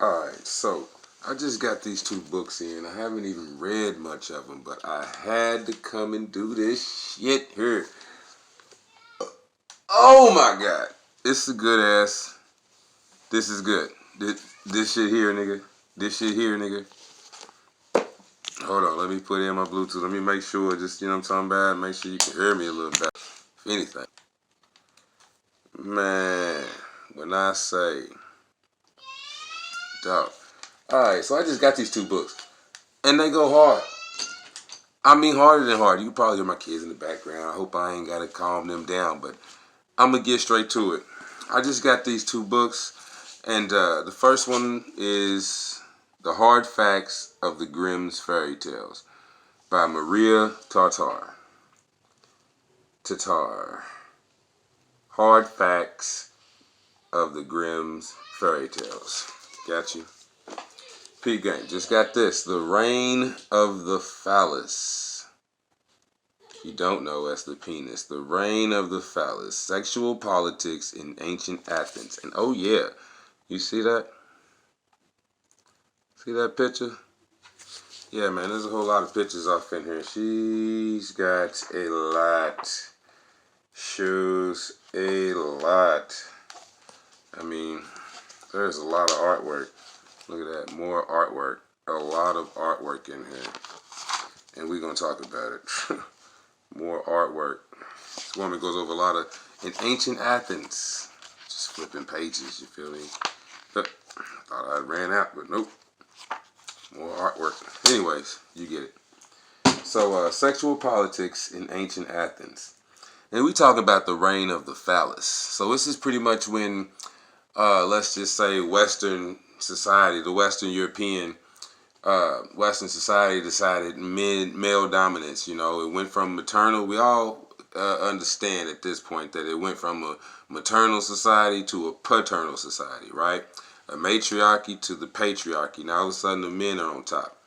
Alright, so I just got these two books in. I haven't even read much of them, but I had to come and do this shit here. Oh my god. It's a good ass. This is good. This shit here, nigga. This shit here, nigga. Hold on, let me put in my Bluetooth. Let me make sure, just, you know what I'm talking about? Make sure you can hear me a little better. If anything. Man, when I say, dog. Alright, so I just got these two books. And they go hard. I mean harder than hard. You can probably hear my kids in the background. I hope I ain't got to calm them down, but I'm going to get straight to it. I just got these two books, and the first one is The Hard Facts of the Grimm's Fairy Tales by Maria Tartar. Hard Facts of the Grimm's Fairy Tales. Got you? Peep game. Just got this. The Reign of the Phallus. If you don't know, that's the penis. The Reign of the Phallus. Sexual Politics in Ancient Athens. And oh yeah, you see that? See that picture? Yeah, man, there's a whole lot of pictures off in here. She's got a lot. Shows a lot. I mean, there's a lot of artwork. Look at that, more artwork. A lot of artwork in here. And we're going to talk about it. More artwork. This woman goes over a lot of, in ancient Athens. Just flipping pages, you feel me? But I thought I ran out, but nope. More artwork. Anyways, you get it. So, sexual politics in ancient Athens. And we talk about the reign of the Phallus. So this is pretty much when, let's just say, Western society, the Western European, Western society decided male dominance. You know, it went from maternal. We all understand at this point that it went from a maternal society to a paternal society, right? A matriarchy to the patriarchy. Now all of a sudden the men are on top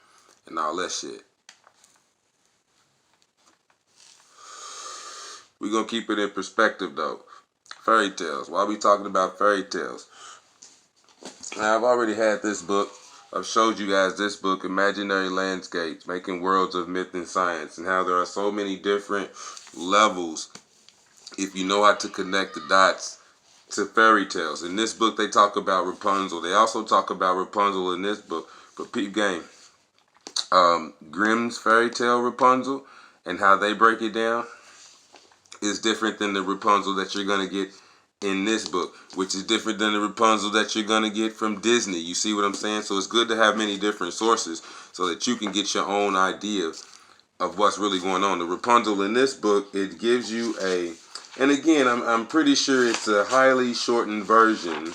and all that shit. We're going to keep it in perspective though. Fairy tales. Why are we talking about fairy tales? Now, I've already had this book. I've showed you guys this book, Imaginary Landscapes, Making Worlds of Myth and Science, and how there are so many different levels if you know how to connect the dots to fairy tales. In this book, they talk about Rapunzel. They also talk about Rapunzel in this book. But peep game. Grimm's fairy tale Rapunzel and how they break it down is different than the Rapunzel that you're going to get in this book, which is different than the Rapunzel that you're going to get from Disney. You see what I'm saying? So it's good to have many different sources so that you can get your own idea of what's really going on. The Rapunzel in this book, it gives you a, and again, I'm pretty sure it's a highly shortened version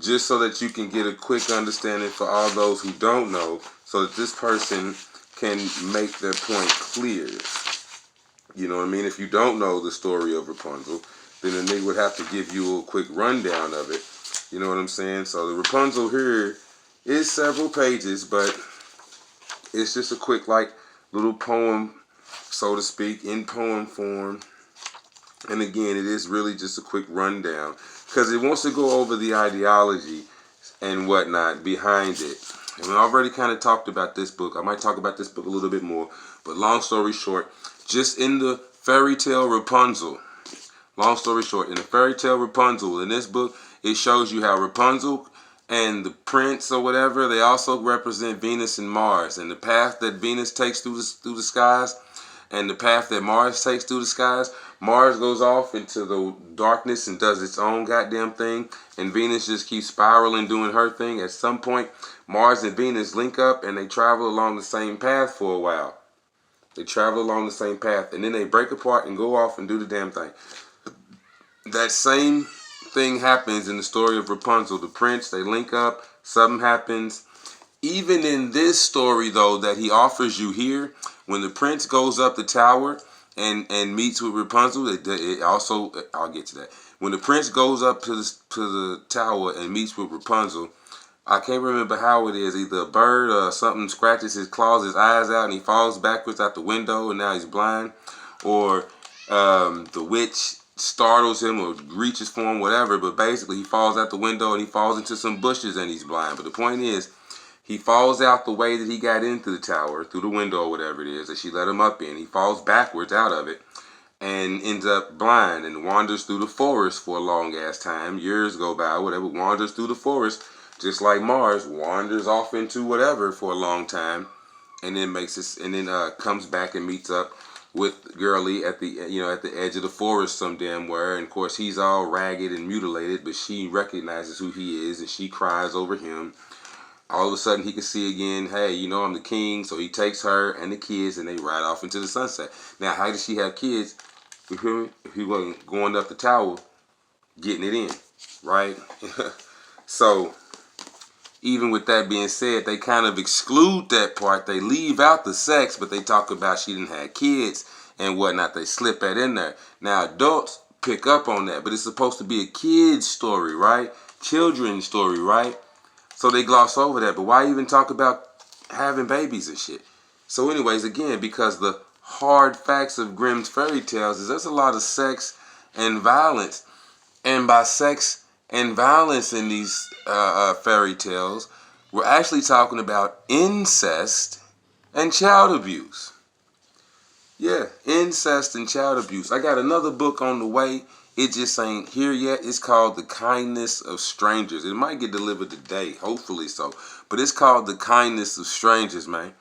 just so that you can get a quick understanding for all those who don't know, so that this person can make their point clear. You know what I mean? If you don't know the story of Rapunzel, then the nigga would have to give you a quick rundown of it. You know what I'm saying? So the Rapunzel here is several pages, but it's just a quick, like, little poem, so to speak, in poem form. And again, it is really just a quick rundown because it wants to go over the ideology and whatnot behind it. And we already kind of talked about this book. I might talk about this book a little bit more, but long story short, just in the fairy tale Rapunzel, long story short, in the fairy tale Rapunzel, in this book, it shows you how Rapunzel and the prince or whatever, they also represent Venus and Mars. And the path that Venus takes through the skies and the path that Mars takes through the skies, Mars goes off into the darkness and does its own goddamn thing. And Venus just keeps spiraling, doing her thing. At some point, Mars and Venus link up and they travel along the same path for a while. They travel along the same path and then they break apart and go off and do the damn thing. That same thing happens in the story of Rapunzel. The prince, they link up, something happens. Even in this story, though, that he offers you here, when the prince goes up the tower and meets with Rapunzel, it also, I'll get to that. When the prince goes up to the tower and meets with Rapunzel, I can't remember how it is. Either a bird or something scratches his claws, his eyes out, and he falls backwards out the window, and now he's blind. Or the witch startles him or reaches for him, whatever. But basically, he falls out the window and he falls into some bushes and he's blind. But the point is, he falls out the way that he got into the tower, through the window or whatever it is that she let him up in. He falls backwards out of it and ends up blind and wanders through the forest for a long ass time. Years go by, whatever, wanders through the forest, just like Mars wanders off into whatever for a long time, and then comes back and meets up with Girly at the edge of the forest some damn where, and of course he's all ragged and mutilated, but she recognizes who he is and she cries over him. All of a sudden he can see again, hey, you know I'm the king, so he takes her and the kids and they ride off into the sunset. Now, how does she have kids? You feel me? If he wasn't going up the tower, getting it in, right? So, even with that being said, they kind of exclude that part. They leave out the sex, but they talk about she didn't have kids and whatnot. They slip that in there. Now, adults pick up on that, but it's supposed to be a kid's story, right? Children's story, right? So they gloss over that, but why even talk about having babies and shit? So anyways, again, because the hard facts of Grimm's fairy tales is there's a lot of sex and violence. And by sex and violence in these fairy tales, we're actually talking about incest and child abuse. Yeah, incest and child abuse. I got another book on the way. It just ain't here yet. It's called The Kindness of Strangers. It might get delivered today, hopefully so. But it's called The Kindness of Strangers, man.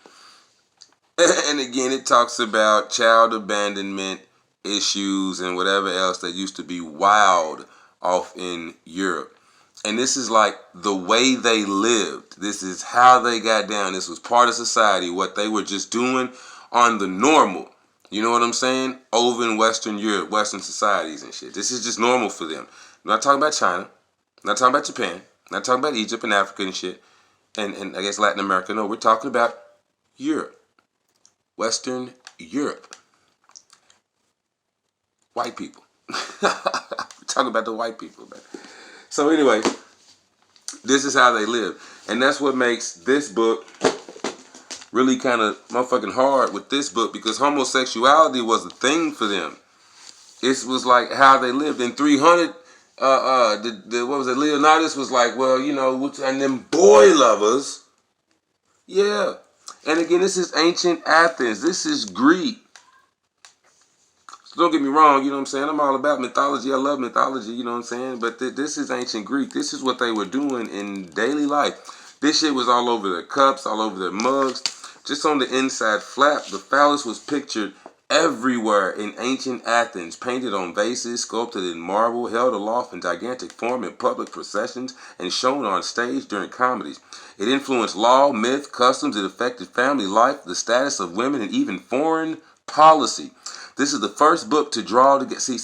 And again, it talks about child abandonment issues and whatever else that used to be wild off in Europe. And this is like the way they lived. This is how they got down. This was part of society, what they were just doing on the normal. You know what I'm saying? Over in Western Europe, Western societies and shit. This is just normal for them. I'm not talking about China. I'm not talking about Japan. I'm not talking about Egypt and Africa and shit. And I guess Latin America. No, we're talking about Europe. Western Europe. White people. We're talking about the white people, man. So anyway, this is how they live. And that's what makes this book really kind of motherfucking hard with this book, because homosexuality was a thing for them. It was like how they lived. In 300, what was it? Leonidas was like, well, you know, and them boy lovers. Yeah. And again, this is ancient Athens. This is Greek. So don't get me wrong, you know what I'm saying? I'm all about mythology. I love mythology, you know what I'm saying? But this is ancient Greek. This is what they were doing in daily life. This shit was all over their cups, all over their mugs. Just on the inside flap, the phallus was pictured everywhere in ancient Athens, painted on vases, sculpted in marble, held aloft in gigantic form in public processions, and shown on stage during comedies. It influenced law, myth, customs. It affected family life, the status of women, and even foreign policy. This is the first book to draw to get see.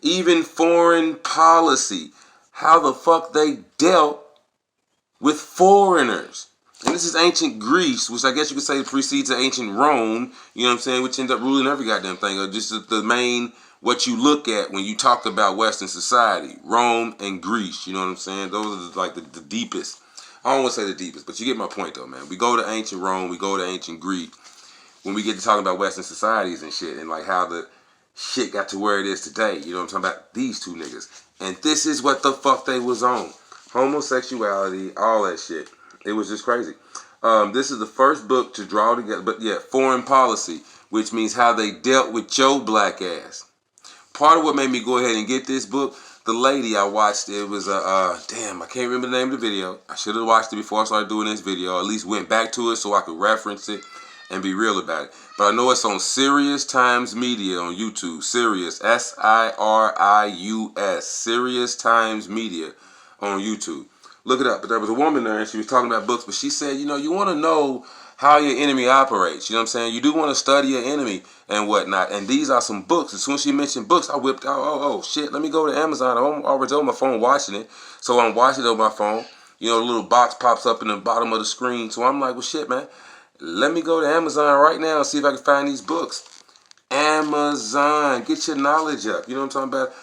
Even foreign policy. How the fuck they dealt with foreigners. And this is ancient Greece, which I guess you could say precedes ancient Rome, you know what I'm saying, which ended up ruling every goddamn thing. Or just the main, what you look at when you talk about Western society. Rome and Greece, you know what I'm saying? Those are like the deepest. I don't want to say the deepest, but you get my point though, man. We go to ancient Rome, we go to ancient Greek, when we get to talking about Western societies and shit, and like how the shit got to where it is today. You know what I'm talking about? These two niggas. And this is what the fuck they was on. Homosexuality, all that shit. It was just crazy. This is the first book to draw together, but yeah, foreign policy, which means how they dealt with your black ass. Part of what made me go ahead and get this book, the lady I watched, it was damn, I can't remember the name of the video. I should have watched it before I started doing this video. At least went back to it so I could reference it and be real about it. But I know it's on Serious Times Media on YouTube. Serious, S-I-R-I-U-S, Serious Times Media on YouTube. Look it up. But there was a woman there and she was talking about books, but she said, you know, you want to know how your enemy operates. You know what I'm saying? You do want to study your enemy and whatnot. And these are some books. As soon as she mentioned books, I whipped out, oh shit, let me go to Amazon. I'm already on my phone watching it. So I'm watching it on my phone. You know, the little box pops up in the bottom of the screen. So I'm like, well, shit, man. Let me go to Amazon right now and see if I can find these books. Amazon. Get your knowledge up. You know what I'm talking about?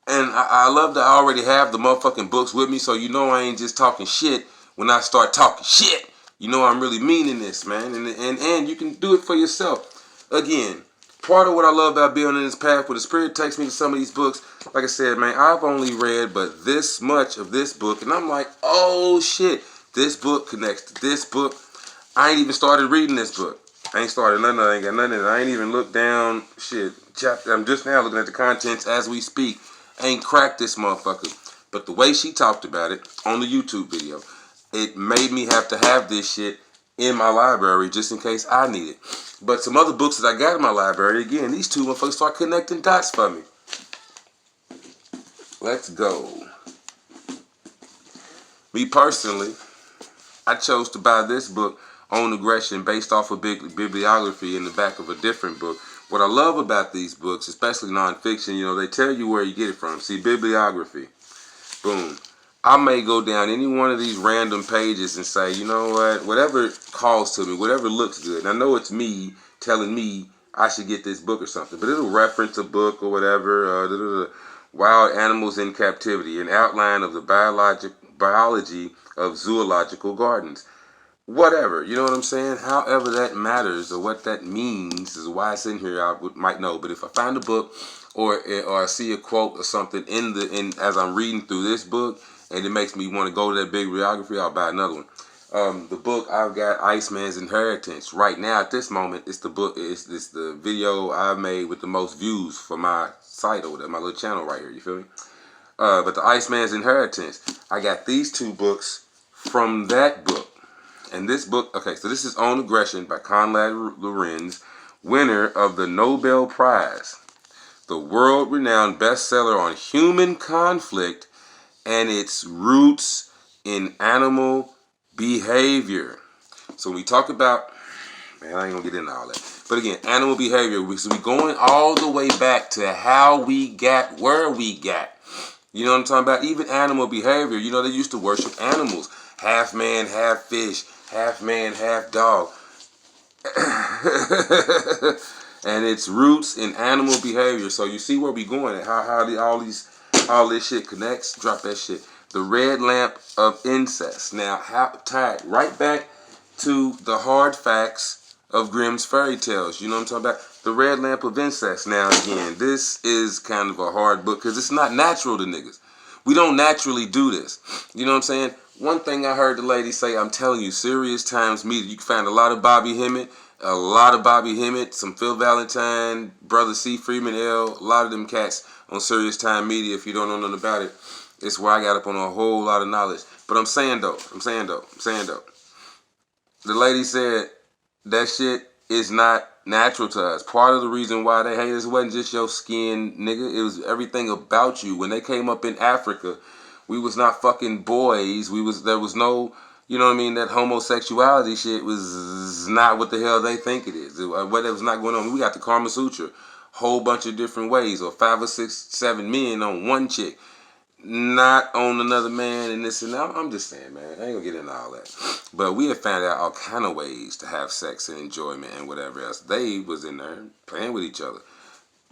And I love that I already have the motherfucking books with me, so you know I ain't just talking shit when I start talking shit. You know I'm really meaning this, man. And you can do it for yourself. Again, part of what I love about being on this path where the spirit takes me to some of these books, like I said, man, I've only read but this much of this book, and I'm like, oh shit, this book connects to this book. I ain't even started reading this book. I ain't started nothing. I ain't got nothing. I ain't even looked down shit. Chapter. I'm just now looking at the contents as we speak. I ain't cracked this motherfucker. But the way she talked about it on the YouTube video, it made me have to have this shit in my library just in case I need it. But some other books that I got in my library, again, these two motherfuckers start connecting dots for me. Let's go. Me personally, I chose to buy this book, On Aggression, based off of bibliography in the back of a different book. What I love about these books, especially nonfiction, you know, they tell you where you get it from. See, bibliography. Boom. I may go down any one of these random pages and say, you know what, whatever calls to me, whatever looks good. And I know it's me telling me I should get this book or something, but it'll reference a book or whatever. Wild Animals in Captivity, an outline of the biology of zoological gardens. Whatever, you know what I'm saying? However that matters or what that means is why it's in here. I might know, but if I find a book or I see a quote or something as I'm reading through this book, and it makes me want to go to that big bibliography, I'll buy another one. The book I've got, Iceman's Inheritance. Right now, at this moment, it's the book. It's the video I've made with the most views for my site or whatever, my little channel right here. You feel me? But the Iceman's Inheritance. I got these two books from that book. And this book, okay, so this is On Aggression by Konrad Lorenz, winner of the Nobel Prize, the world-renowned bestseller on human conflict and its roots in animal behavior. So when we talk about, man, I ain't gonna get into all that. But again, animal behavior, so we going all the way back to how we got where we got. You know what I'm talking about? Even animal behavior, you know, they used to worship animals. Half man, half fish, half man, half dog. And its roots in animal behavior. So you see where we going at, all this shit connects. Drop that shit. The Red Lamp of Incest. Now, tied right back to the hard facts of Grimm's fairy tales. You know what I'm talking about? The Red Lamp of Incest. Now, again, this is kind of a hard book because it's not natural to niggas. We don't naturally do this. You know what I'm saying? One thing I heard the lady say, I'm telling you, Serious Times Media, you can find a lot of Bobby Hemmett, some Phil Valentine, Brother C. Freeman L., a lot of them cats on Serious Time Media. If you don't know nothing about it, it's where I got up on a whole lot of knowledge. But I'm saying though, the lady said that shit is not natural to us. Part of the reason why they hate us wasn't just your skin, nigga. It was everything about you. When they came up in Africa, we was not fucking boys. There was no, you know what I mean, that homosexuality shit was not what the hell they think it is. What was not going on. We got the Kama Sutra, whole bunch of different ways, or 5 or 6, 7 men on one chick, not on another man and this and that. I'm just saying, man, I ain't gonna get into all that. But we have found out all kind of ways to have sex and enjoyment and whatever else. They was in there playing with each other.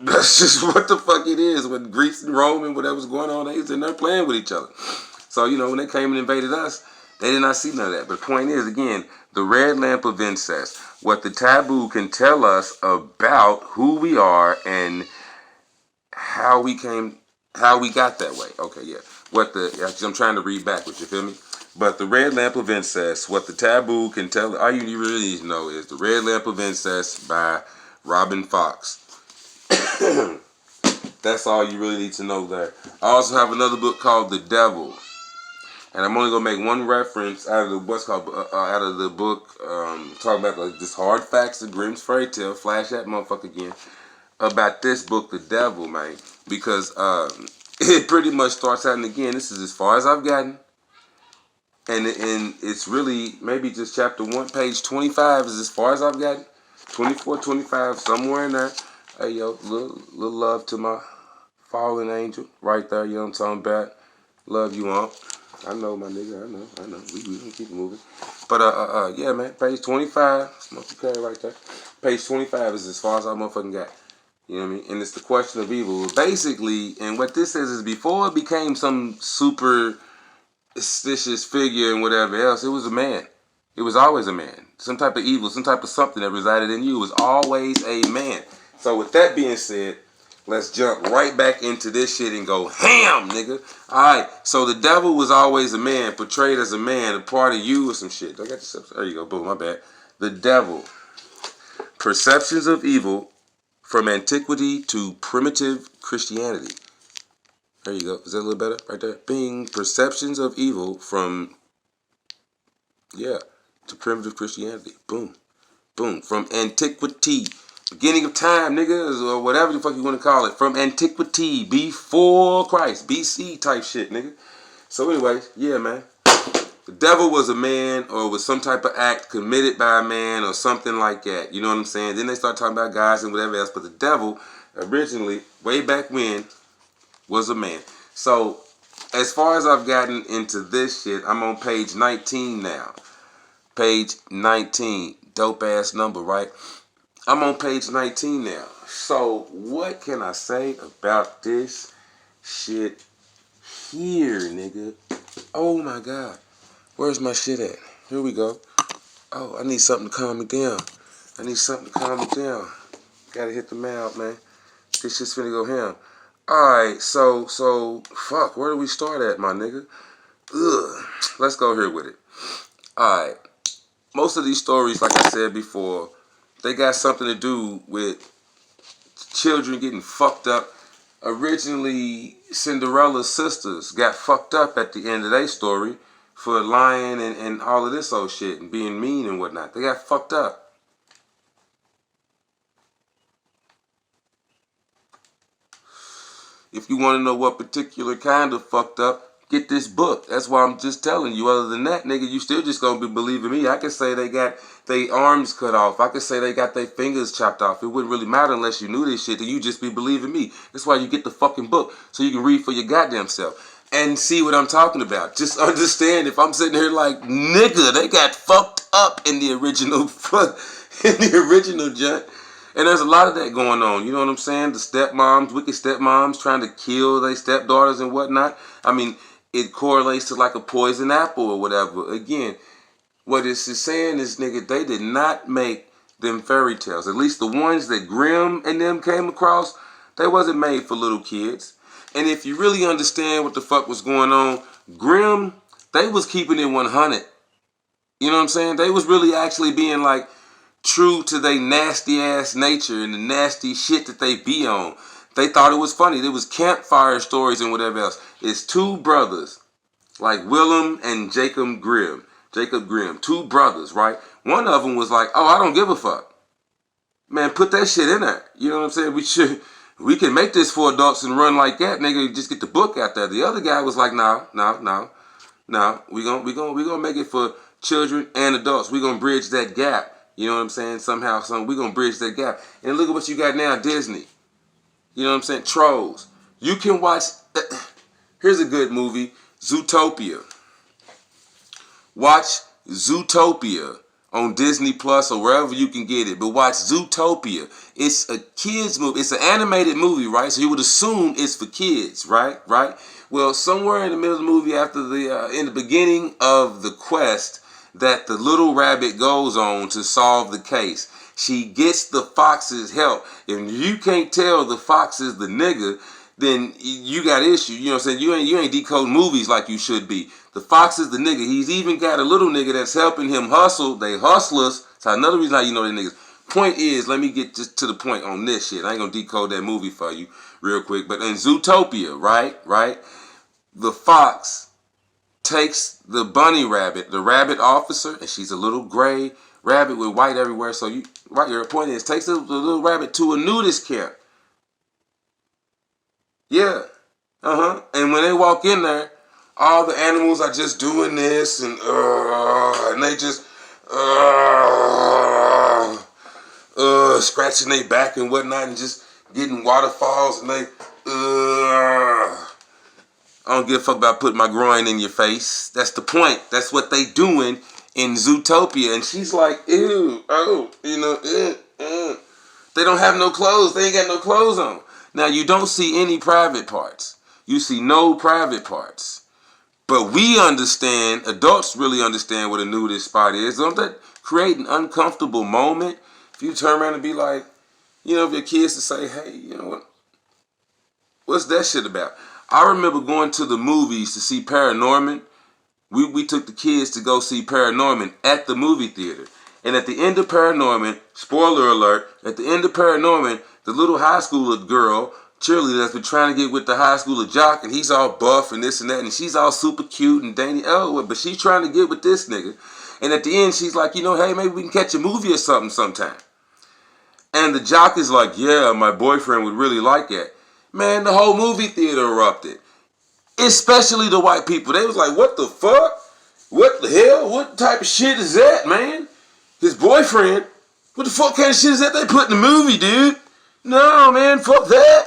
That's just what the fuck it is. With Greece and Rome and whatever's going on, they was in there playing with each other. So, you know, when they came and invaded us, they did not see none of that. But the point is, again, the Red Lamp of Incest, what the taboo can tell us about who we are and how we got that way. Okay, yeah. I'm trying to read backwards, you feel me? But the Red Lamp of Incest, what the taboo can tell, all you really need to know is the Red Lamp of Incest by Robin Fox. That's all you really need to know there. I also have another book called The Devil. And I'm only gonna make one reference out of the book, talking about like just hard facts of Grimm's fairy tale. Flash that motherfucker again about this book, The Devil, man, because it pretty much starts out, and again, this is as far as I've gotten, and it's really maybe just chapter 1, page 25 is as far as I've gotten. 24, 25, somewhere in there. Hey yo, little love to my fallen angel right there. You know what I'm talking about? Love you all. I know, my nigga. I know. We gonna keep moving. But yeah, man. Page 25. Smoky Curry right there. Page 25 is as far as I motherfucking got. You know what I mean? And it's the question of evil. Basically, and what this says is before it became some superstitious figure and whatever else, it was a man. It was always a man. Some type of evil, some type of something that resided in you. It was always a man. So with that being said, let's jump right back into this shit and go ham, nigga. Alright, so the devil was always a man, portrayed as a man, a part of you or some shit. I got this up. There you go, boom, my bad. The devil. Perceptions of evil from antiquity to primitive Christianity. There you go. Is that a little better? Right there. Bing. Perceptions of evil from, to primitive Christianity. Boom. Boom. From antiquity. Beginning of time, nigga, or whatever the fuck you want to call it. From antiquity. Before Christ. BC type shit, nigga. So anyways, yeah, man. The devil was a man or was some type of act committed by a man or something like that. You know what I'm saying? Then they start talking about guys and whatever else. But the devil, originally, way back when, was a man. So, as far as I've gotten into this shit, I'm on page 19 now. Page 19. Dope ass number, right? I'm on page 19 now. So, what can I say about this shit here, nigga? Oh my God. Where's my shit at? Here we go. Oh, I need something to calm me down. Gotta hit the mouth, man. This shit's finna go ham. Alright, so, fuck, where do we start at, my nigga? Ugh. Let's go here with it. Alright. Most of these stories, like I said before, they got something to do with children getting fucked up. Originally, Cinderella's sisters got fucked up at the end of their story for lying and all of this old shit and being mean and whatnot. They got fucked up. If you want to know what particular kind of fucked up, get this book. That's why I'm just telling you. Other than that, nigga, you still just gonna be believing me. I could say they got their arms cut off. I could say they got their fingers chopped off. It wouldn't really matter unless you knew this shit. Then you just be believing me. That's why you get the fucking book, so you can read for your goddamn self and see what I'm talking about. Just understand, if I'm sitting here like, nigga, they got fucked up in the original junk. And there's a lot of that going on. You know what I'm saying? The stepmoms, wicked stepmoms trying to kill their stepdaughters and whatnot. I mean, it correlates to like a poison apple or whatever. Again, what it's saying is, nigga, they did not make them fairy tales. At least the ones that Grimm and them came across, they wasn't made for little kids. And if you really understand what the fuck was going on, Grimm, they was keeping it 100. You know what I'm saying? They was really actually being like true to their nasty ass nature and the nasty shit that they be on. They thought it was funny. There was campfire stories and whatever else. It's two brothers, like Willem and Jacob Grimm. Two brothers, right? One of them was like, oh, I don't give a fuck. Man, put that shit in there. You know what I'm saying? We can make this for adults and run like that, nigga. Just get the book out there. The other guy was like, no. We gonna make it for children and adults. We gonna bridge that gap. You know what I'm saying? Somehow, we gonna bridge that gap. And look at what you got now, Disney. You know what I'm saying? Trolls. You can watch. Here's a good movie, Zootopia. Watch Zootopia on Disney Plus or wherever you can get it. But watch Zootopia. It's a kids movie. It's an animated movie, right? So you would assume it's for kids, right? Well, somewhere in the middle of the movie, after in the beginning of the quest that the little rabbit goes on to solve the case, she gets the fox's help. If you can't tell the fox is the nigga, then you got issue. You know what I'm saying? You ain't decoding movies like you should be. The fox is the nigga. He's even got a little nigga that's helping him hustle. They hustlers. So another reason how you know they niggas. Point is, let me get just to the point on this shit. I ain't gonna decode that movie for you real quick. But in Zootopia, right? The fox takes the bunny rabbit, the rabbit officer, and she's a little gray rabbit with white everywhere. So your point is, takes the little rabbit to a nudist camp. Yeah. And when they walk in there, all the animals are just doing this and they just scratching their back and whatnot and just getting waterfalls and they I don't give a fuck about putting my groin in your face. That's the point. That's what they doing in Zootopia. And she's like, ew, oh, They don't have no clothes. They ain't got no clothes on. Now, you don't see any private parts. You see no private parts. But we understand, adults really understand what a nudist spot is. Don't that create an uncomfortable moment? If you turn around and be like, You know, for your kids to say, hey, you know what? What's that shit about? I remember going to the movies to see Paranorman. We took the kids to go see Paranorman at the movie theater. And at the end of Paranorman, spoiler alert, at the end of Paranorman, the little high schooler girl, cheerleader, that's been trying to get with the high schooler jock, and he's all buff and this and that, and she's all super cute and dainty. Oh, but she's trying to get with this nigga. And at the end, she's like, you know, hey, maybe we can catch a movie or something sometime. And the jock is like, yeah, my boyfriend would really like that. Man, the whole movie theater erupted. Especially the white people. They was like, what the fuck? What the hell? What type of shit is that, man? His boyfriend? What the fuck kind of shit is that they put in the movie, dude? No, man, fuck that.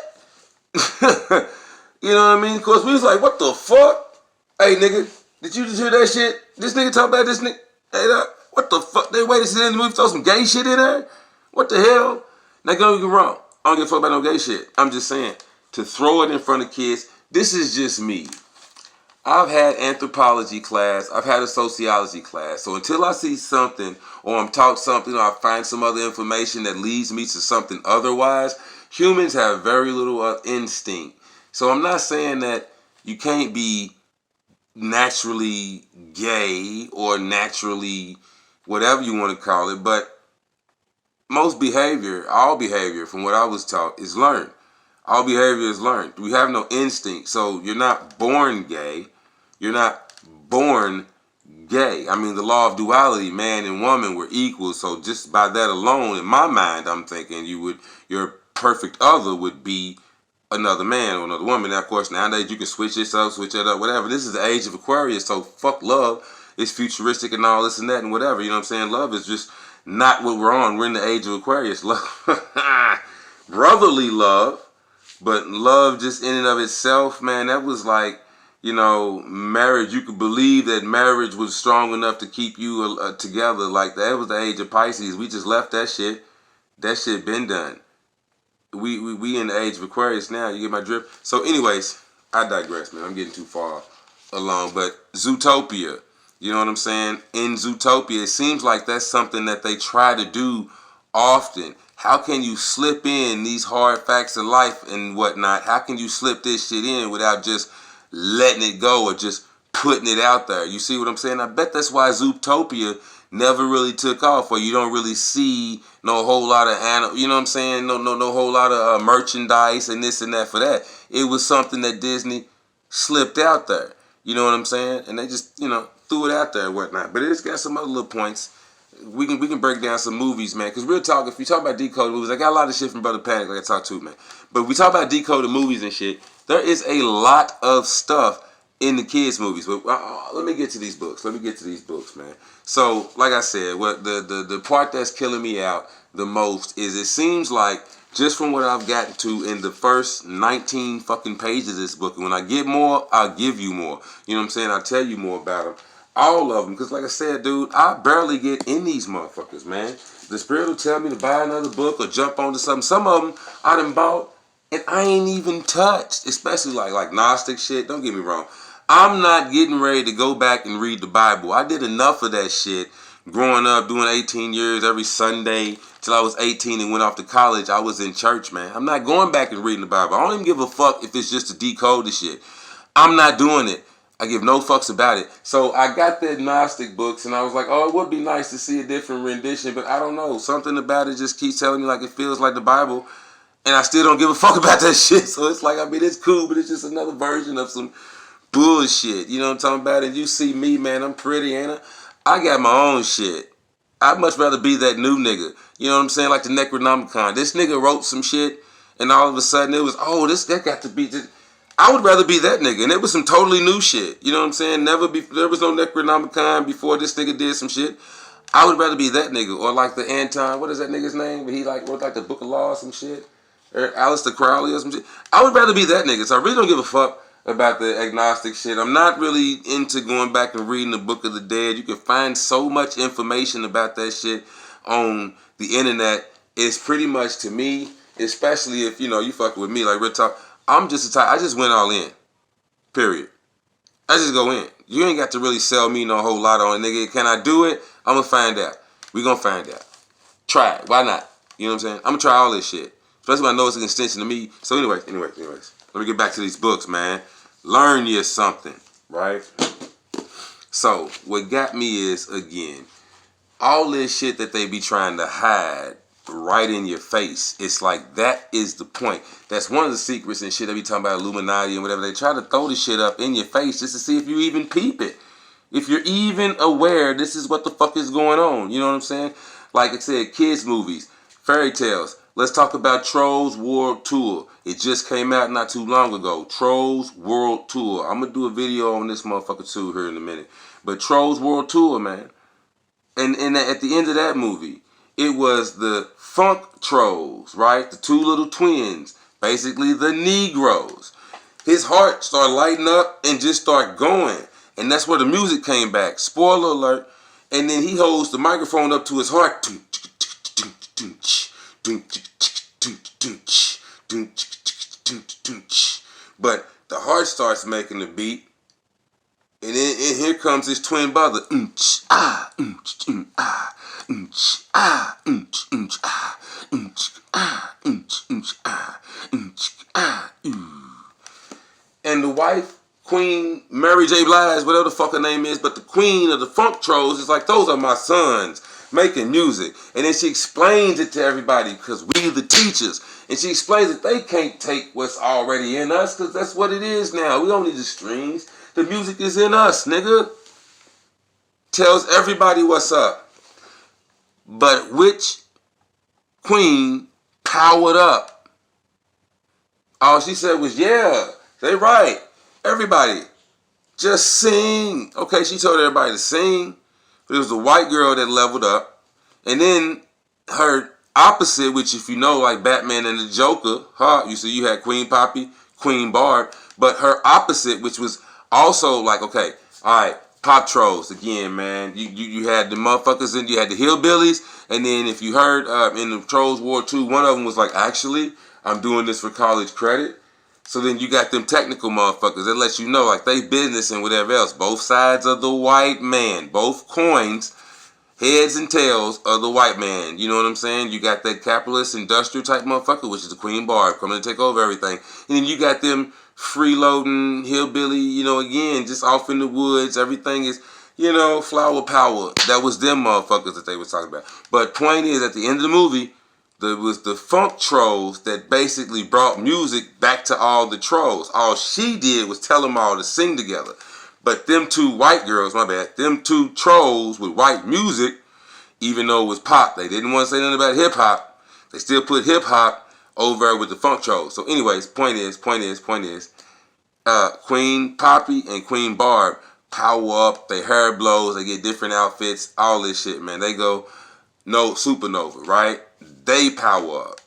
You know what I mean? Of course, we was like, what the fuck? Hey, nigga, did you just hear that shit? This nigga talk about this nigga? Hey, what the fuck? They waited to see in the movie, throw some gay shit in there? What the hell? Now, don't get me wrong. I don't give a fuck about no gay shit. I'm just saying, to throw it in front of kids, this is just me. I've had anthropology class. I've had a sociology class. So until I see something or I'm taught something or I find some other information that leads me to something otherwise, humans have very little instinct. So I'm not saying that you can't be naturally gay or naturally whatever you want to call it, but most behavior, all behavior from what I was taught is learned. All behavior is learned. We have no instinct. So you're not born gay. You're not born gay. I mean, the law of duality, man and woman were equal. So just by that alone, in my mind, I'm thinking your perfect other would be another man or another woman. Now, of course, nowadays you can switch this up, switch it up, whatever. This is the age of Aquarius, so fuck love. It's futuristic and all this and that and whatever. You know what I'm saying? Love is just not what we're on. We're in the age of Aquarius. Love, brotherly love. But love just in and of itself, man, that was like, you know, marriage. You could believe that marriage was strong enough to keep you together. Like, that was the age of Pisces. We just left that shit. That shit been done. We in the age of Aquarius now. You get my drift? So anyways, I digress, man. I'm getting too far along. But Zootopia, you know what I'm saying? In Zootopia, it seems like that's something that they try to do often. How can you slip in these hard facts of life and whatnot? How can you slip this shit in without just letting it go or just putting it out there? You see what I'm saying? I bet that's why Zootopia never really took off, or you don't really see no whole lot of you know what I'm saying? No whole lot of merchandise and this and that for that. It was something that Disney slipped out there. You know what I'm saying? And they just, you know, threw it out there and whatnot. But it's got some other little points. We can break down some movies, man. Because real talk, if you talk about decoded movies, I got a lot of shit from Brother Panic, like I talked to, man. But we talk about decoded movies and shit. There is a lot of stuff in the kids' movies. But let me get to these books. Man. So, like I said, what the part that's killing me out the most is it seems like, just from what I've gotten to in the first 19 fucking pages of this book, and when I get more, I'll give you more. You know what I'm saying? I'll tell you more about them. All of them. Because like I said, dude, I barely get in these motherfuckers, man. The spirit will tell me to buy another book or jump onto something. Some of them I done bought and I ain't even touched. Especially like Gnostic shit. Don't get me wrong. I'm not getting ready to go back and read the Bible. I did enough of that shit growing up, doing 18 years every Sunday till I was 18 and went off to college. I was in church, man. I'm not going back and reading the Bible. I don't even give a fuck if it's just to decode the shit. I'm not doing it. I give no fucks about it. So I got the Gnostic books and I was like, oh, it would be nice to see a different rendition, but I don't know. Something about it just keeps telling me like it feels like the Bible, and I still don't give a fuck about that shit. So it's like, I mean, it's cool, but it's just another version of some bullshit. You know what I'm talking about? And you see me, man, I'm pretty, ain't I got my own shit. I'd much rather be that new nigga. You know what I'm saying? Like the Necronomicon. This nigga wrote some shit, and all of a sudden it was, oh, that got to be just... I would rather be that nigga, and it was some totally new shit. You know what I'm saying? There was no Necronomicon before this nigga did some shit. I would rather be that nigga, or like the Anton, what is that nigga's name? He like wrote like the Book of Law or some shit, or Aleister Crowley or some shit. I would rather be that nigga, so I really don't give a fuck about the agnostic shit. I'm not really into going back and reading the Book of the Dead. You can find so much information about that shit on the internet. It's pretty much, to me, especially if, you know, you fucking with me, like real talk, I'm just a type, I just went all in. Period. I just go in. You ain't got to really sell me no whole lot on it, nigga. Can I do it? I'm going to find out. We going to find out. Try it. Why not? You know what I'm saying? I'm gonna try all this shit, especially when I know it's an extension of me. So anyways, let me get back to these books, man. Learn you something, right? So what got me is, again, all this shit that they be trying to hide right in your face. It's like, that is the point. That's one of the secrets and shit they be talking about, Illuminati and whatever. They try to throw the shit up in your face just to see if you even peep it. If you're even aware this is what the fuck is going on. You know what I'm saying? Like I said, kids movies, fairy tales. Let's talk about Trolls World Tour. It just came out not too long ago. Trolls World Tour. I'm going to do a video on this motherfucker too here in a minute. But Trolls World Tour, man. And at the end of that movie, it was the funk trolls, right? The two little twins, basically the Negroes. His heart started lighting up and just started going. And that's where the music came back. Spoiler alert. And then he holds the microphone up to his heart. But the heart starts making the beat. And then and here comes his twin brother. And the wife, Queen Mary J. Blige, whatever the fuck her name is, but the queen of the funk trolls is like, those are my sons making music. And then she explains it to everybody because we the teachers. And she explains that they can't take what's already in us because that's what it is now. We don't need the strings. The music is in us, nigga. Tells everybody what's up. But which queen powered up? All she said was, yeah, they right. Everybody, just sing. Okay, she told everybody to sing. But it was the white girl that leveled up. And then her opposite, which if you know, like Batman and the Joker, you see you had Queen Poppy, Queen Barb. But her opposite, which was also like, okay, all right, pop trolls again, man. You had the motherfuckers and you had the hillbillies, and then if you heard in the Trolls War 2, one of them was like, actually, I'm doing this for college credit. So then you got them technical motherfuckers that let you know, like, they business and whatever else. Both sides of the white man, both coins, heads and tails of the white man. You know what I'm saying? You got that capitalist industrial type motherfucker, which is the Queen Barb, coming to take over everything. And then you got them freeloading hillbilly, you know, again, just off in the woods. Everything is, you know, flower power. That was them motherfuckers that they was talking about. But point is, at the end of the movie, there was the funk trolls that basically brought music back to all the trolls. All she did was tell them all to sing together. But them two white girls, my bad, them two trolls with white music, even though it was pop, they didn't want to say nothing about hip hop. They still put hip hop over with the funk trolls. So anyways, point is, Queen Poppy and Queen Barb power up, their hair blows, they get different outfits, all this shit, man. They go supernova, right? They power up.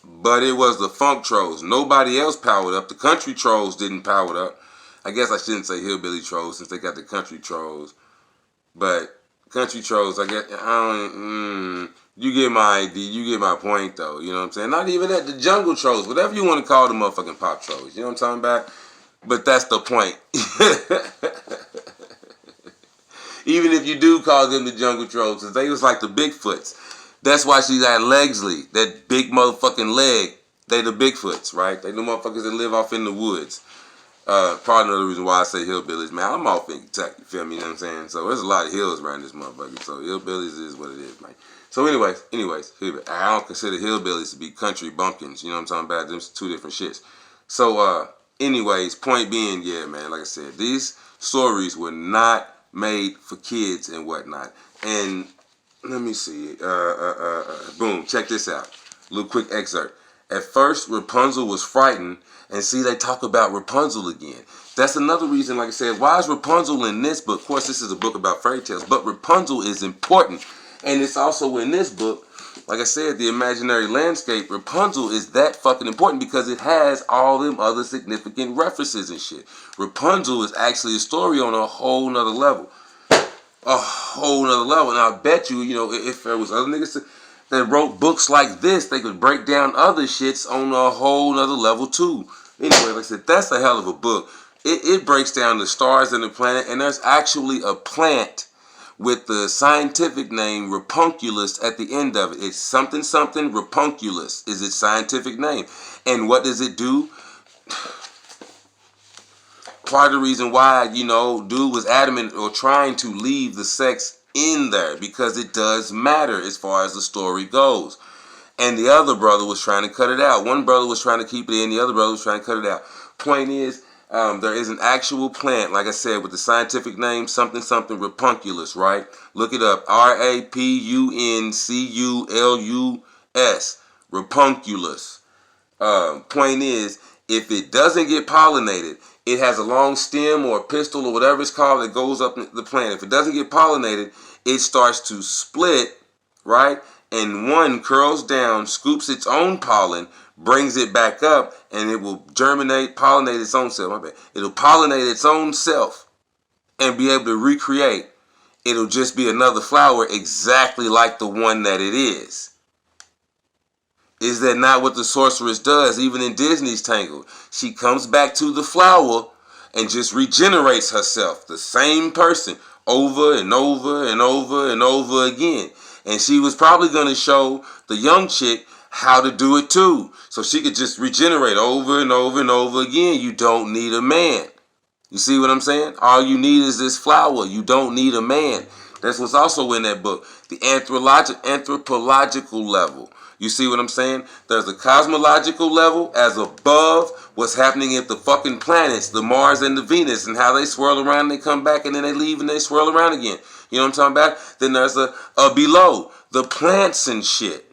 But it was the funk trolls. Nobody else powered up. The country trolls didn't power up. I guess I shouldn't say hillbilly trolls since they got the country trolls. But country trolls, I guess, you get my idea. You get my point, though. You know what I'm saying? Not even that. The jungle trolls. Whatever you want to call the motherfucking pop trolls. You know what I'm talking about? But that's the point. Even if you do call them the jungle trolls, they was like the Bigfoots. That's why she got Legsley, that big motherfucking leg. They the Bigfoots, right? They the motherfuckers that live off in the woods. Part of the reason why I say hillbillies, man, I'm off in Kentucky, you feel me, you know what I'm saying? So there's a lot of hills around this motherfucker, so hillbillies is what it is, man. So anyways, I don't consider hillbillies to be country bumpkins, you know what I'm talking about? There's two different shits. So, anyways, point being, yeah, man, like I said, these stories were not made for kids and whatnot. And let me see, boom, check this out. Little quick excerpt. At first, Rapunzel was frightened, and see, they talk about Rapunzel again. That's another reason, like I said, why is Rapunzel in this book? Of course, this is a book about fairy tales, but Rapunzel is important. And it's also in this book, like I said, the imaginary landscape. Rapunzel is that fucking important because it has all them other significant references and shit. Rapunzel is actually a story on a whole nother level. A whole nother level. And I bet you, you know, if there was other niggas that wrote books like this, they could break down other shits on a whole nother level too. Anyway, like I said, that's a hell of a book. It breaks down the stars and the planet, and there's actually a plant with the scientific name Rapunculus at the end of it. It's something something Rapunculus is its scientific name. And what does it do? Part of the reason why, you know, dude was adamant or trying to leave the sex in there, because it does matter as far as the story goes. And the other brother was trying to cut it out. One brother was trying to keep it in, the other brother was trying to cut it out. Point is, there is an actual plant, like I said, with the scientific name something something Rapunculus, right? Look it up. Rapunculus. Rapunculus. Point is, if it doesn't get pollinated, it has a long stem or a pistil or whatever it's called that goes up the plant. If it doesn't get pollinated, it starts to split, right? And one curls down, scoops its own pollen, brings it back up, and it will germinate, pollinate its own self. My bad. It'll pollinate its own self and be able to recreate. It'll just be another flower exactly like the one that it is. Is that not what the sorceress does, even in Disney's Tangled? She comes back to the flower and just regenerates herself, the same person, over and over and over and over again. And she was probably going to show the young chick how to do it too, so she could just regenerate over and over and over again. You don't need a man. You see what I'm saying? All you need is this flower. You don't need a man. That's what's also in that book. The anthropological level. You see what I'm saying? There's a cosmological level as above what's happening at the fucking planets, the Mars and the Venus, and how they swirl around and they come back and then they leave and they swirl around again. You know what I'm talking about? Then there's a below, the plants and shit.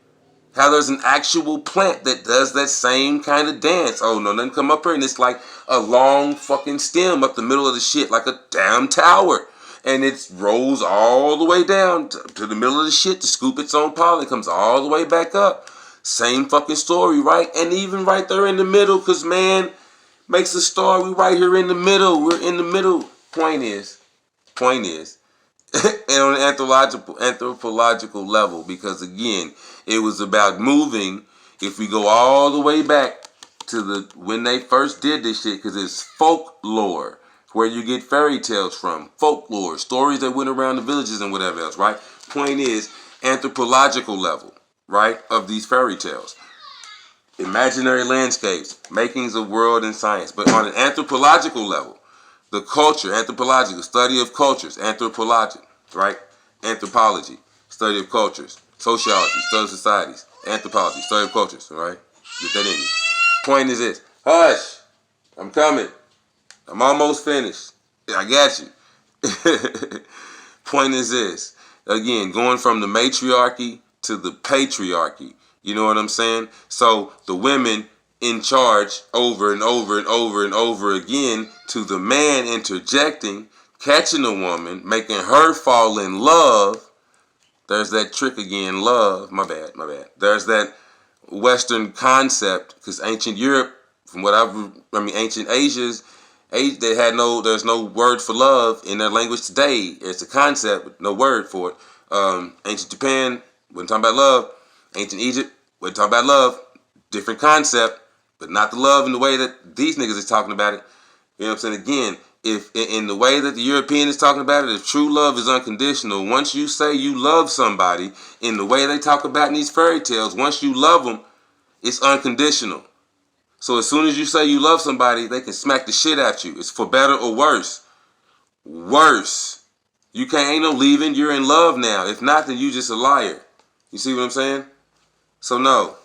How there's an actual plant that does that same kind of dance. Oh, no, nothing come up here and it's like a long fucking stem up the middle of the shit, like a damn tower. And it rolls all the way down to the middle of the shit to scoop its own pollen. It comes all the way back up. Same fucking story, right? And even right there in the middle, because man makes a star. We right here in the middle. We're in the middle. Point is, and on an anthropological level, because again, it was about moving. If we go all the way back to when they first did this shit, because it's folklore, where you get fairy tales from. Folklore, stories that went around the villages and whatever else, right? Point is, anthropological level, right, of these fairy tales. Imaginary landscapes, makings of world and science. But on an anthropological level, the culture, anthropological, study of cultures, anthropology, right? Anthropology, study of cultures. Sociology, study of societies. Anthropology, study of cultures, all right? Get that in you. Point is this. Hush! I'm coming. I'm almost finished. I got you. Point is this. Again, going from the matriarchy to the patriarchy. You know what I'm saying? So the women in charge over and over and over and over again, to the man interjecting, catching a woman, making her fall in love. There's that trick again, love. My bad. There's that Western concept, because ancient Europe, from what ancient Asia's, there's no word for love in their language today. It's a concept, but no word for it. Ancient Japan, wasn't talking about love. Ancient Egypt, wasn't talking about love. Different concept, but not the love in the way that these niggas is talking about it. You know what I'm saying? Again, if in the way that the European is talking about it, if true love is unconditional, once you say you love somebody, in the way they talk about in these fairy tales, once you love them, it's unconditional. So as soon as you say you love somebody, they can smack the shit at you. It's for better or worse. Worse. Ain't no leaving. You're in love now. If not, then you just a liar. You see what I'm saying? So no,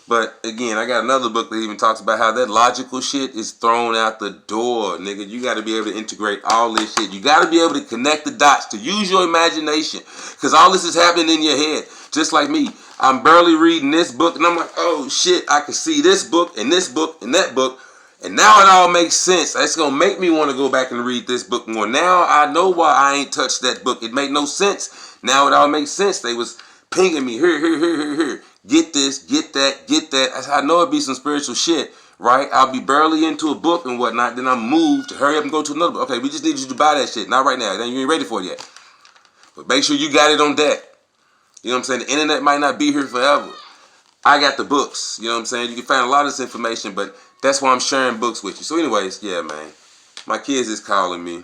but again, I got another book that even talks about how that logical shit is thrown out the door, nigga. You got to be able to integrate all this shit. You got to be able to connect the dots, to use your imagination, because all this is happening in your head, just like me. I'm barely reading this book, and I'm like, oh shit, I can see this book and this book and that book, and now it all makes sense. That's gonna make me want to go back and read this book more. Now I know why I ain't touched that book. It made no sense. Now it all makes sense. They was pinging me here. Get this, get that, get that. That's how I know it be some spiritual shit, right? I'll be barely into a book and whatnot, then I'm moved to hurry up and go to another book. Okay, we just need you to buy that shit. Not right now. You ain't ready for it yet. But make sure you got it on deck. You know what I'm saying? The internet might not be here forever. I got the books. You know what I'm saying? You can find a lot of this information, but that's why I'm sharing books with you. So anyways, yeah, man. My kids is calling me.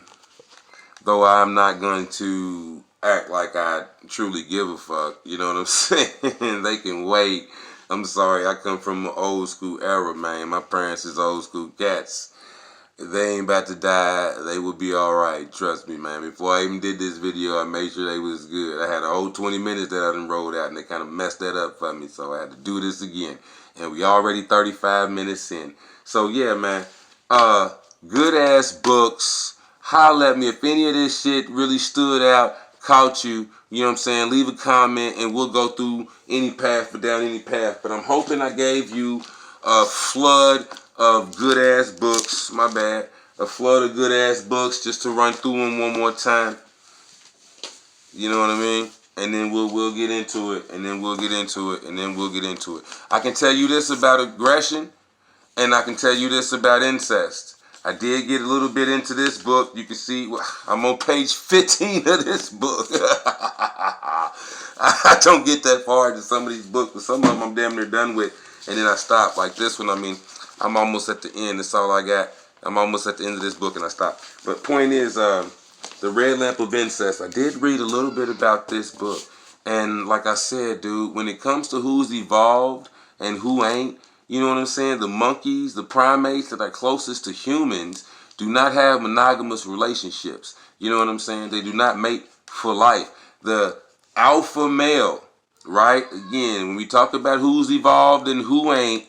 though I'm not going to act like I truly give a fuck. You know what I'm saying? They can wait. I'm sorry, I come from an old school era, man. My parents is old school cats. If they ain't about to die, they will be alright. Trust me, man. Before I even did this video, I made sure they was good. I had a whole 20 minutes that I done rolled out, and they kind of messed that up for me, so I had to do this again. And we already 35 minutes in. So, yeah, man. Good-ass books. Holler at me if any of this shit really stood out, caught you. You know what I'm saying? Leave a comment, and we'll go through any path or down any path. But I'm hoping I gave you a flood of good-ass books. My bad. A flood of good-ass books just to run through them one more time. You know what I mean? And then we'll get into it. And then we'll get into it. And then we'll get into it. I can tell you this about aggression. And I can tell you this about incest. I did get a little bit into this book. You can see I'm on page 15 of this book. I don't get that far into some of these books, but some of them I'm damn near done with. And then I stop. Like this one, I mean, I'm almost at the end. That's all I got. I'm almost at the end of this book and I stop. But point is, the Red Lamp of Incest. I did read a little bit about this book. And like I said, dude, when it comes to who's evolved and who ain't, you know what I'm saying? The monkeys, the primates that are closest to humans do not have monogamous relationships. You know what I'm saying? They do not mate for life. The alpha male, right? Again, when we talk about who's evolved and who ain't,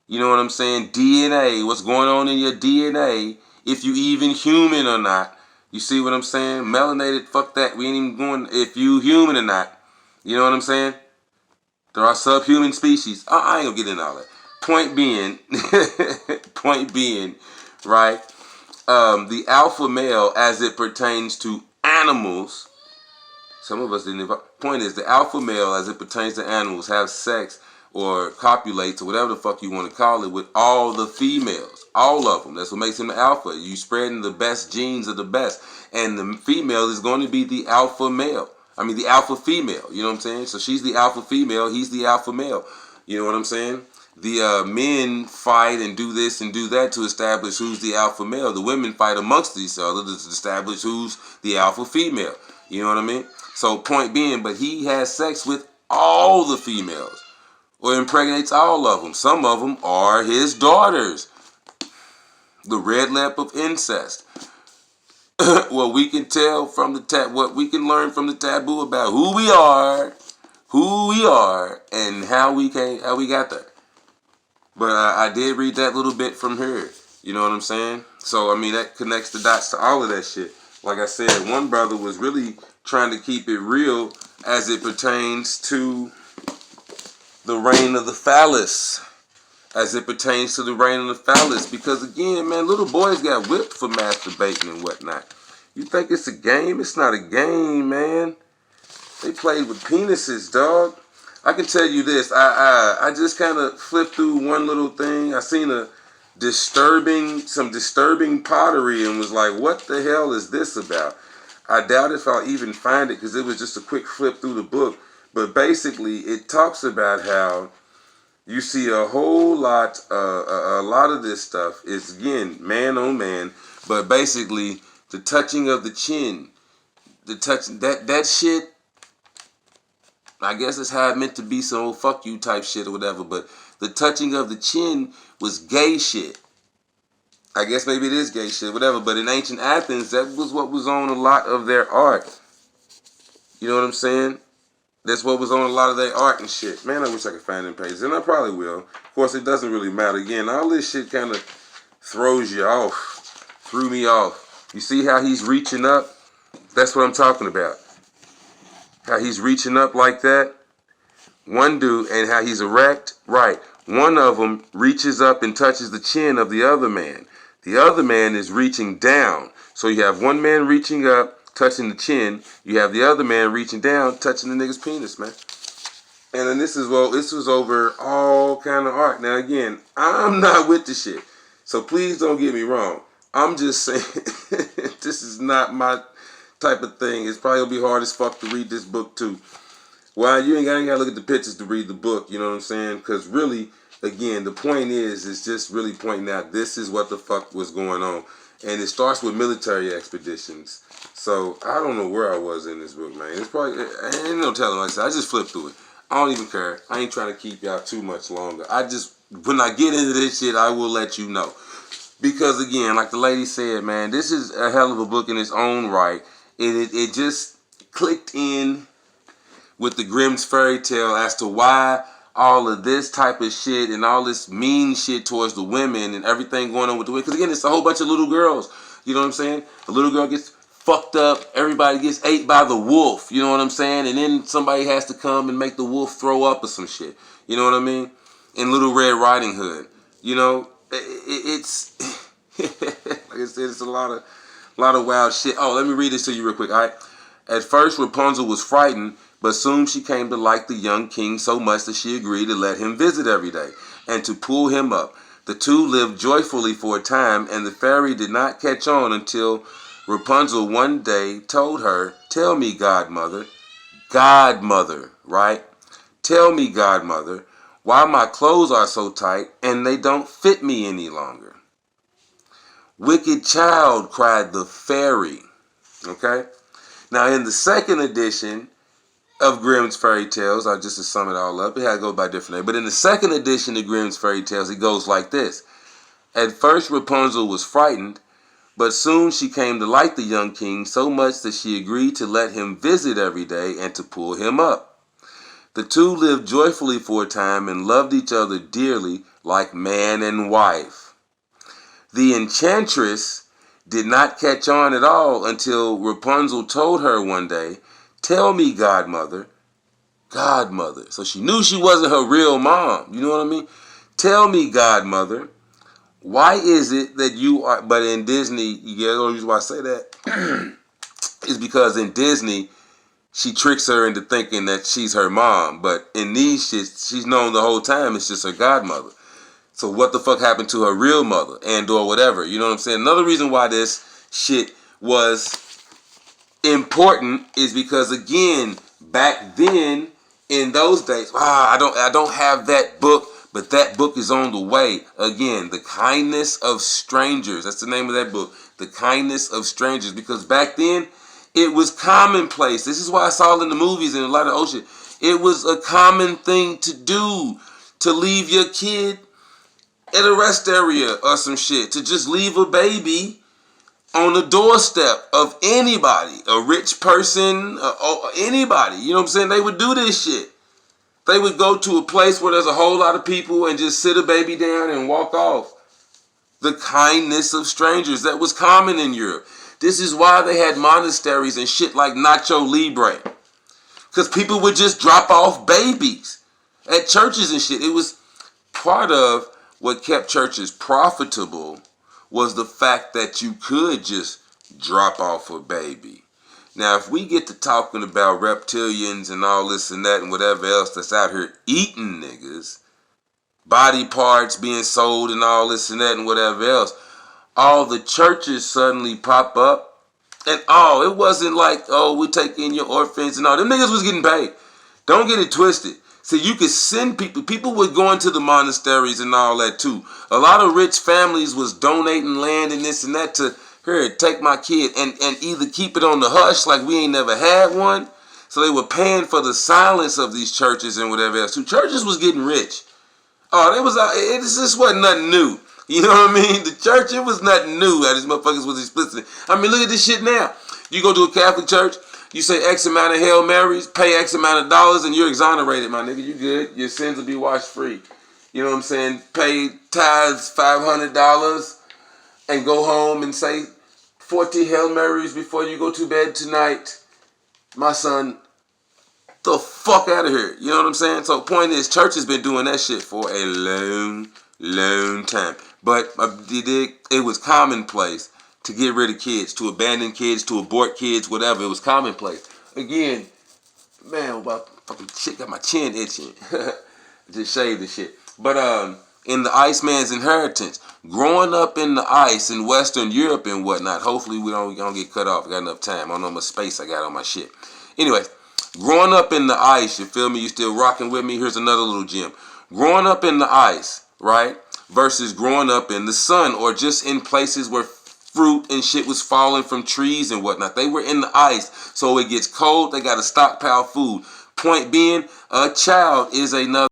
you know what I'm saying? DNA, what's going on in your DNA, if you even human or not. You see what I'm saying? Melanated, fuck that. We ain't even going if you human or not. You know what I'm saying? There are subhuman species. I ain't gonna get into all that. Point being, right? The alpha male, as it pertains to animals, some of us didn't evolve. Point is, the alpha male, as it pertains to animals, have sex or copulates or whatever the fuck you want to call it with all the females, all of them. That's what makes him an alpha. You spreading the best genes of the best, and the female is going to be the alpha male. I mean, the alpha female. You know what I'm saying? So she's the alpha female. He's the alpha male. You know what I'm saying? The men fight and do this and do that to establish who's the alpha male. The women fight amongst each other to establish who's the alpha female. You know what I mean? So point being, but he has sex with all the females or impregnates all of them. Some of them are his daughters. The Red Lamp of Incest. What we can tell from the what we can learn from the taboo about who we are, and how we got there. But I did read that little bit from her. You know what I'm saying? So, I mean, that connects the dots to all of that shit. Like I said, one brother was really trying to keep it real as it pertains to the reign of the phallus. As it pertains to the reign of the phallus. Because, again, man, little boys got whipped for masturbating and whatnot. You think it's a game? It's not a game, man. They played with penises, dog. I can tell you this. I just kind of flipped through one little thing. I seen some disturbing pottery and was like, what the hell is this about? I doubt if I'll even find it because it was just a quick flip through the book. But basically, it talks about how you see a whole lot, a lot of this stuff is, again, man on man. But basically, the touching of the chin, that shit, I guess it's how it meant to be some old fuck you type shit or whatever, but the touching of the chin was gay shit. I guess maybe it is gay shit, whatever, but in ancient Athens, that was what was on a lot of their art. You know what I'm saying? That's what was on a lot of their art and shit. Man, I wish I could find them pages, and I probably will. Of course, it doesn't really matter. Again, all this shit kind of throws you off, threw me off. You see how he's reaching up? That's what I'm talking about. How he's reaching up like that. One dude, and how he's erect. Right. One of them reaches up and touches the chin of the other man. The other man is reaching down. So you have one man reaching up, touching the chin. You have the other man reaching down, touching the nigga's penis, man. And then this was over all kind of art. Now again, I'm not with the shit. So please don't get me wrong. I'm just saying this is not my type of thing. It's probably gonna be hard as fuck to read this book too. Well, you ain't gotta look at the pictures to read the book, you know what I'm saying? Because really, again, the point is just really pointing out this is what the fuck was going on. And it starts with military expeditions. So I don't know where I was in this book, man. It's probably, ain't no telling. Like I said, I just flipped through it. I don't even care. I ain't trying to keep y'all too much longer. When I get into this shit, I will let you know. Because again, like the lady said, man, this is a hell of a book in its own right. It just clicked in with the Grimm's fairy tale as to why all of this type of shit and all this mean shit towards the women and everything going on with the women. Because again, it's a whole bunch of little girls. You know what I'm saying? A little girl gets fucked up. Everybody gets ate by the wolf. You know what I'm saying? And then somebody has to come and make the wolf throw up or some shit. You know what I mean? In Little Red Riding Hood. You know, it's like I said, it's a lot of wild shit. Oh, let me read this to you real quick. All right. At first, Rapunzel was frightened, but soon she came to like the young king so much that she agreed to let him visit every day and to pull him up. The two lived joyfully for a time, and the fairy did not catch on until Rapunzel one day told her, "Tell me, godmother," right? "Tell me, godmother, why my clothes are so tight and they don't fit me any longer." "Wicked child," cried the fairy. Okay? Now, in the second edition of Grimm's Fairy Tales, just to sum it all up, it had to go by different name. But in the second edition of Grimm's Fairy Tales, it goes like this. At first, Rapunzel was frightened, but soon she came to like the young king so much that she agreed to let him visit every day and to pull him up. The two lived joyfully for a time and loved each other dearly like man and wife. The enchantress did not catch on at all until Rapunzel told her one day, "Tell me, godmother." So she knew she wasn't her real mom. You know what I mean? "Tell me, godmother, why is it that you are..." But in Disney, you get the only reason why I say that is because in Disney, she tricks her into thinking that she's her mom. But in these shits, she's known the whole time it's just her godmother. So what the fuck happened to her real mother and or whatever? You know what I'm saying? Another reason why this shit was important is because, again, back then, in those days, I don't have that book, but that book is on the way. Again, The Kindness of Strangers. That's the name of that book. The Kindness of Strangers. Because back then, it was commonplace. This is why it's all in the movies and a lot of ocean. It was a common thing to do, to leave your kid at a rest area or some shit. To just leave a baby on the doorstep of anybody, a rich person, anybody. You know what I'm saying? They would do this shit. They would go to a place where there's a whole lot of people and just sit a baby down and walk off. The kindness of strangers. That was common in Europe. This is why they had monasteries and shit like Nacho Libre. Because people would just drop off babies at churches and shit. It was part of what kept churches profitable was the fact that you could just drop off a baby. Now, if we get to talking about reptilians and all this and that and whatever else that's out here eating niggas, body parts being sold and all this and that and whatever else, all the churches suddenly pop up. And it wasn't like, we take in your orphans and all. Them niggas was getting paid. Don't get it twisted. So you could send people. People were going to the monasteries and all that too. A lot of rich families was donating land and this and that to, here, take my kid and either keep it on the hush like we ain't never had one. So they were paying for the silence of these churches and whatever else. So churches was getting rich. It just wasn't nothing new. You know what I mean? The church, it was nothing new. These motherfuckers was explicit. I mean, look at this shit now. You go to a Catholic church, you say X amount of Hail Marys, pay X amount of dollars, and you're exonerated, my nigga. You good. Your sins will be washed free. You know what I'm saying? Pay tithes $500 and go home and say 40 Hail Marys before you go to bed tonight. My son, the fuck out of here. You know what I'm saying? So point is, church has been doing that shit for a long time. But it was commonplace to get rid of kids, to abandon kids, to abort kids, whatever. It was commonplace. Again, man, fucking shit got my chin itching. Just shaved the shit. But in The Iceman's Inheritance, growing up in the ice in Western Europe and whatnot, hopefully we don't get cut off. I got enough time. I don't know how much space I got on my shit. Anyway, growing up in the ice, you feel me? You still rocking with me? Here's another little gem. Growing up in the ice, right? Versus growing up in the sun or just in places where fruit and shit was falling from trees and whatnot. They were in the ice, so it gets cold. They got to stockpile food. Point being, a child is another